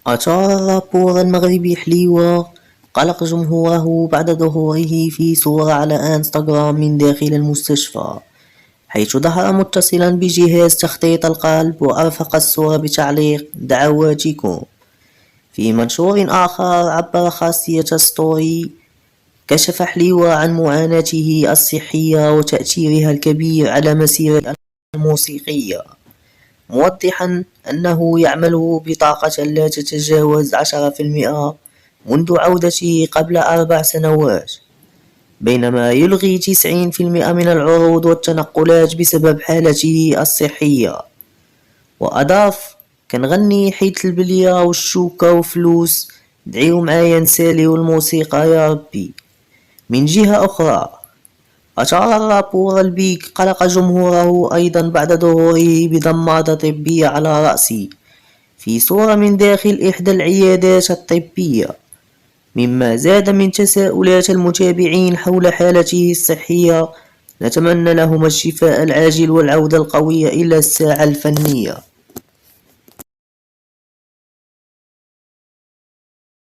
أثار الرابور المغربي حليوة قلق جمهوره بعد ظهوره في صورة على انستغرام من داخل المستشفى، حيث ظهر متصلا بجهاز تخطيط القلب وأرفق الصورة بتعليق دعواتكم. في منشور آخر عبر خاصية ستوري كشف حليوة عن معاناته الصحية وتأثيرها الكبير على مسيرته الموسيقية، موضحا أنه يعمل بطاقة لا تتجاوز 10% منذ عودته قبل 4 سنوات، بينما يلغي 90% من العروض والتنقلات بسبب حالته الصحية. وأضاف: كنغني حيت البلية والشوكة وفلوس، دعيو معايا نساليو الموسيقى يا ربي. من جهة أخرى، أثار الرابور البيك قلق جمهوره أيضا بعد ظهوره بضمادة طبية على رأسه في صورة من داخل إحدى العيادات الطبية، مما زاد من تساؤلات المتابعين حول حالته الصحية. نتمنى لهما الشفاء العاجل والعودة القوية إلى الساحة الفنية.